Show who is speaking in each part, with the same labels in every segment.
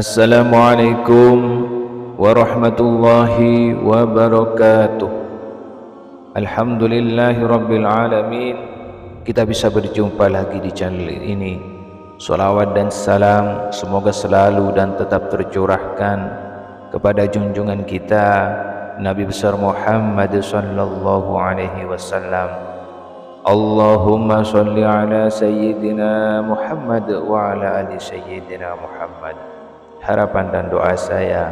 Speaker 1: Assalamualaikum warahmatullahi wabarakatuh. Alhamdulillahi rabbil alamin. Kita bisa berjumpa lagi di channel ini. Salawat dan salam semoga selalu dan tetap tercurahkan kepada junjungan kita Nabi besar Muhammad sallallahu alaihi wasallam. Allahumma sholli ala sayyidina Muhammad wa ala ali sayyidina Muhammad. Harapan dan doa saya,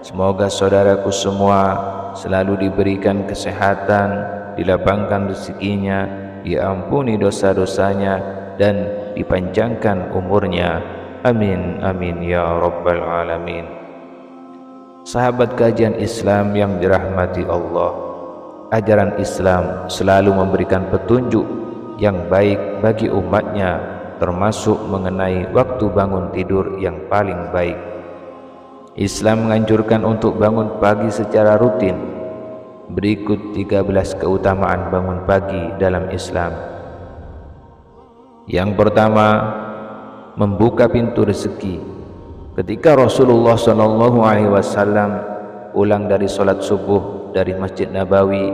Speaker 1: semoga saudaraku semua selalu diberikan kesehatan, dilapangkan rezekinya, diampuni dosa-dosanya, dan dipanjangkan umurnya. Amin, amin ya rabbal alamin. Sahabat kajian Islam yang dirahmati Allah, ajaran Islam selalu memberikan petunjuk yang baik bagi umatnya, termasuk mengenai waktu bangun tidur yang paling baik. Islam menganjurkan untuk bangun pagi secara rutin. Berikut 13 keutamaan bangun pagi dalam Islam. Yang pertama, membuka pintu rezeki. Ketika Rasulullah SAW pulang dari sholat subuh dari Masjid Nabawi,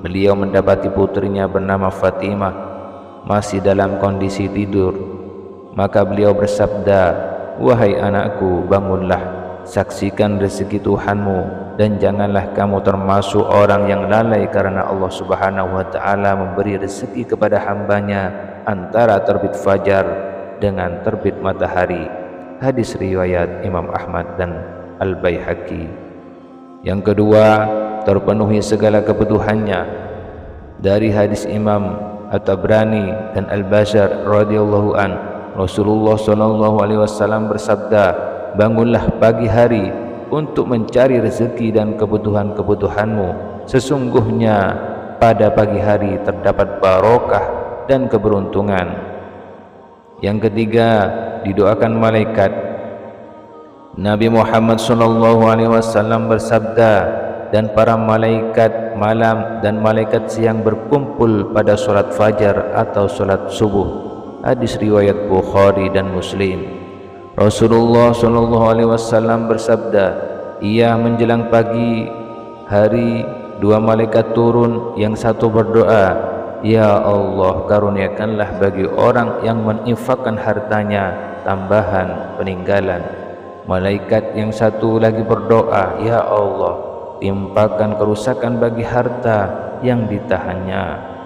Speaker 1: beliau mendapati putrinya bernama Fatimah masih dalam kondisi tidur. Maka beliau bersabda, "Wahai anakku, bangunlah, saksikan rezeki Tuhanmu, dan janganlah kamu termasuk orang yang lalai karena Allah Subhanahu wa ta'ala memberi rezeki kepada hambanya antara terbit fajar dengan terbit matahari." Hadis riwayat Imam Ahmad dan Al-Baihaqi. Yang kedua, terpenuhi segala kebutuhannya. Dari hadis Imam At-Tabrani dan Al-Bashar radhiyallahu an, Rasulullah SAW bersabda, "Bangunlah pagi hari untuk mencari rezeki dan kebutuhan-kebutuhanmu. Sesungguhnya pada pagi hari terdapat barokah dan keberuntungan." Yang ketiga, didoakan malaikat. Nabi Muhammad SAW bersabda, "Dan para malaikat malam dan malaikat siang berkumpul pada sholat fajar atau sholat subuh." Hadis riwayat Bukhari dan Muslim. Rasulullah SAW bersabda, "Ia menjelang pagi hari, dua malaikat turun, yang satu berdoa, 'Ya Allah, karuniakanlah bagi orang yang menginfakkan hartanya tambahan peninggalan.' Malaikat yang satu lagi berdoa, 'Ya Allah, timpakan kerusakan bagi harta yang ditahannya.'"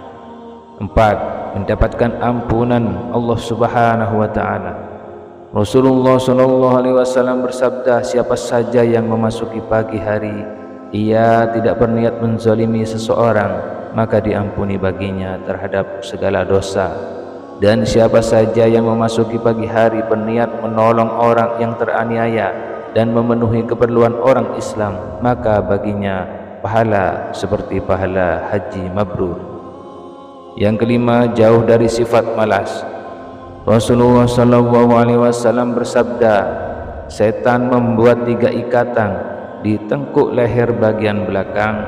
Speaker 1: 4. Mendapatkan ampunan Allah Subhanahu wa ta'ala. Rasulullah SAW bersabda, "Siapa saja yang memasuki pagi hari, ia tidak berniat menzalimi seseorang, maka diampuni baginya terhadap segala dosa. Dan siapa saja yang memasuki pagi hari berniat menolong orang yang teraniaya dan memenuhi keperluan orang Islam, maka baginya pahala seperti pahala haji mabrur." Yang kelima, jauh dari sifat malas. Rasulullah SAW bersabda, "Setan membuat 3 ikatan di tengkuk leher bagian belakang.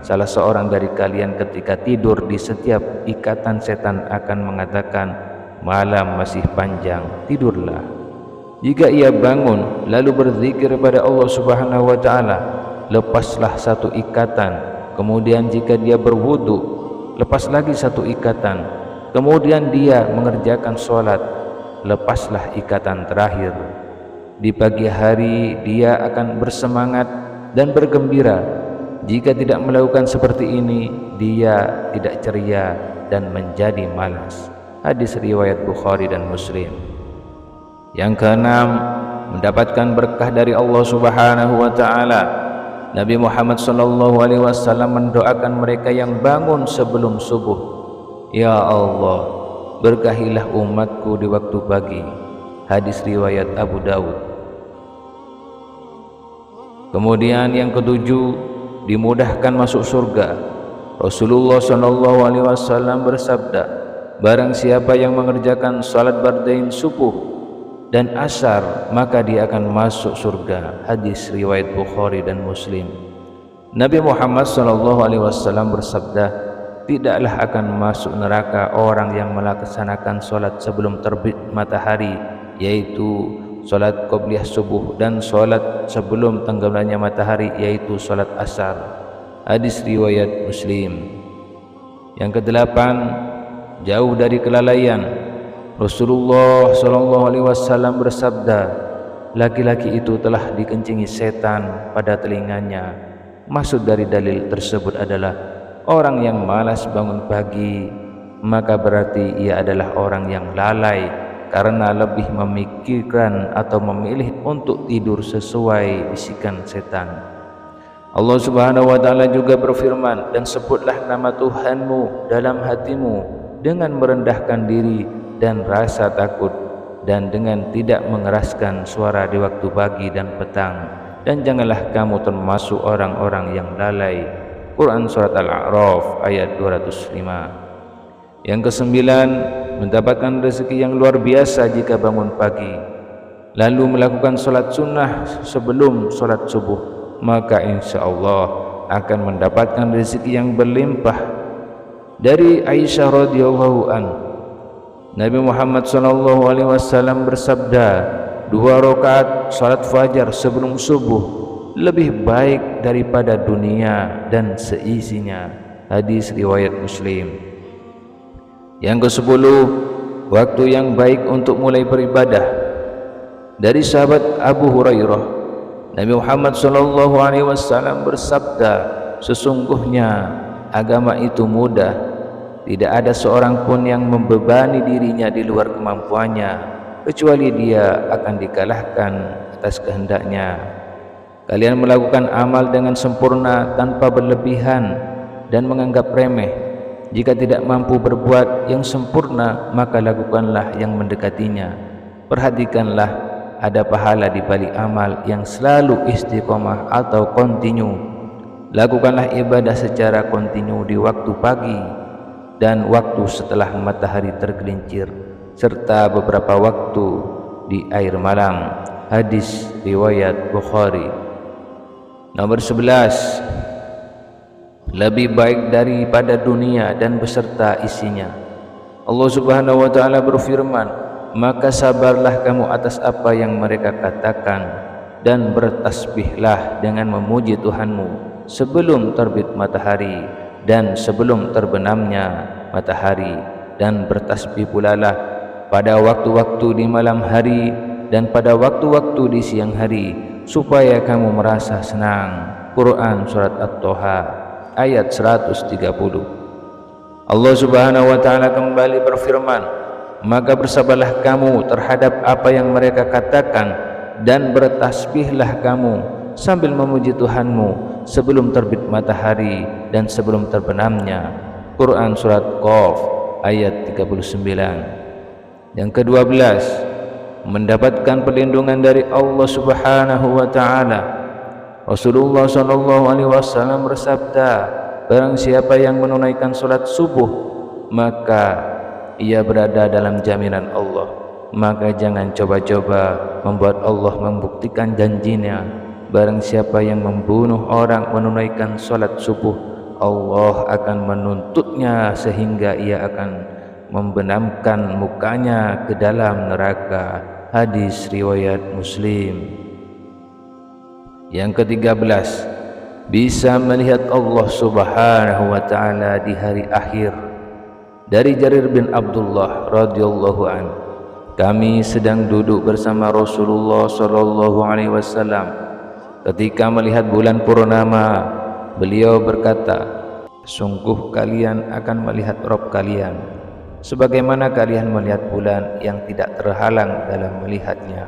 Speaker 1: Salah seorang dari kalian ketika tidur, di setiap ikatan setan akan mengatakan, 'Malam masih panjang, tidurlah.' Jika ia bangun lalu berzikir kepada Allah Subhanahu wa ta'ala, lepaslah satu ikatan. Kemudian jika dia berwudu, lepas lagi satu ikatan. Kemudian dia mengerjakan sholat, lepaslah ikatan terakhir. Di pagi hari dia akan bersemangat dan bergembira. Jika tidak melakukan seperti ini, dia tidak ceria dan menjadi malas." Hadis riwayat Bukhari dan Muslim. Yang keenam, mendapatkan berkah dari Allah Subhanahu wa ta'ala. Nabi Muhammad SAW mendoakan mereka yang bangun sebelum subuh, "Ya Allah, berkahilah umatku di waktu pagi." Hadis riwayat Abu Dawud. Kemudian yang ketujuh, dimudahkan masuk surga. Rasulullah SAW bersabda, "Barang siapa yang mengerjakan salat bardain subuh dan asar, maka dia akan masuk surga." Hadis riwayat Bukhari dan Muslim. Nabi Muhammad SAW bersabda, "Tidaklah akan masuk neraka orang yang melaksanakan sholat sebelum terbit matahari, yaitu solat qobliyah subuh, dan solat sebelum tenggelamnya matahari, yaitu solat asar. Hadis riwayat Muslim. Yang kedelapan, jauh dari kelalaian. Rasulullah SAW bersabda, laki-laki itu telah dikencingi setan pada telinganya. Maksud dari dalil tersebut adalah orang yang malas bangun pagi, maka berarti ia adalah orang yang lalai karena lebih memikirkan atau memilih untuk tidur sesuai bisikan setan. Allah Subhanahu wa taala juga berfirman, dan sebutlah nama Tuhanmu dalam hatimu dengan merendahkan diri dan rasa takut, dan dengan tidak mengeraskan suara di waktu pagi dan petang, dan janganlah kamu termasuk orang-orang yang lalai. Quran Surat Al-A'raf ayat 205. Yang kesembilan, mendapatkan rezeki yang luar biasa jika bangun pagi lalu melakukan solat sunnah sebelum solat subuh, maka insya Allah akan mendapatkan rezeki yang berlimpah. Dari Aisyah radhiyallahu an, Nabi Muhammad SAW bersabda, 2 rakaat salat fajar sebelum subuh lebih baik daripada dunia dan seisinya. Hadis riwayat Muslim. Yang ke-10, waktu yang baik untuk mulai beribadah. Dari sahabat Abu Hurairah, Nabi Muhammad SAW bersabda, sesungguhnya agama itu mudah, tidak ada seorang pun yang membebani dirinya di luar kemampuannya, kecuali dia akan dikalahkan atas kehendaknya. Kalian melakukan amal dengan sempurna tanpa berlebihan dan menganggap remeh. Jika tidak mampu berbuat yang sempurna, maka lakukanlah yang mendekatinya. Perhatikanlah, ada pahala di balik amal yang selalu istiqomah atau kontinu. Lakukanlah ibadah secara kontinu di waktu pagi dan waktu setelah matahari tergelincir, serta beberapa waktu di air malam. Hadis riwayat Bukhari. Nomor 11, lebih baik daripada dunia dan beserta isinya. Allah Subhanahu wa taala berfirman, maka sabarlah kamu atas apa yang mereka katakan, dan bertasbihlah dengan memuji Tuhanmu sebelum terbit matahari dan sebelum terbenamnya matahari, dan bertasbih pula lah pada waktu-waktu di malam hari dan pada waktu-waktu di siang hari, supaya kamu merasa senang. Quran Surat At-Toha ayat 130. Allah Subhanahu wa taala kembali berfirman, maka bersabarlah kamu terhadap apa yang mereka katakan, dan bertasbihlah kamu sambil memuji Tuhanmu sebelum terbit matahari dan sebelum terbenamnya. Quran Surat Qaf ayat 39. Yang ke-12, mendapatkan perlindungan dari Allah Subhanahu wa taala. Rasulullah SAW bersabda, barang siapa yang menunaikan solat subuh, maka ia berada dalam jaminan Allah. Maka jangan coba-coba membuat Allah membuktikan janjinya. Barang siapa yang membunuh orang menunaikan solat subuh, Allah akan menuntutnya sehingga ia akan membenamkan mukanya ke dalam neraka. Hadis riwayat Muslim. Yang ke-13, bisa melihat Allah Subhanahu wa taala di hari akhir. Dari Jarir bin Abdullah radhiyallahu an, kami sedang duduk bersama Rasulullah SAW. Ketika melihat bulan purnama, beliau berkata, sungguh kalian akan melihat Rabb kalian sebagaimana kalian melihat bulan yang tidak terhalang dalam melihatnya.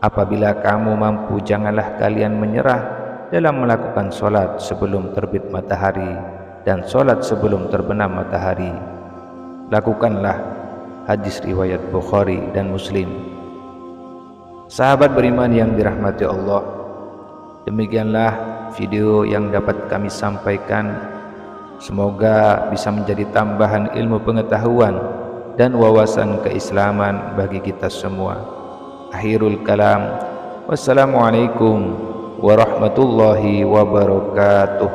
Speaker 1: Apabila kamu mampu, janganlah kalian menyerah dalam melakukan solat sebelum terbit matahari dan solat sebelum terbenam matahari. Lakukanlah. Hadis riwayat Bukhari dan Muslim. Sahabat beriman yang dirahmati Allah, demikianlah video yang dapat kami sampaikan. Semoga bisa menjadi tambahan ilmu pengetahuan dan wawasan keislaman bagi kita semua. Akhirul kalam, wassalamualaikum warahmatullahi wabarakatuh.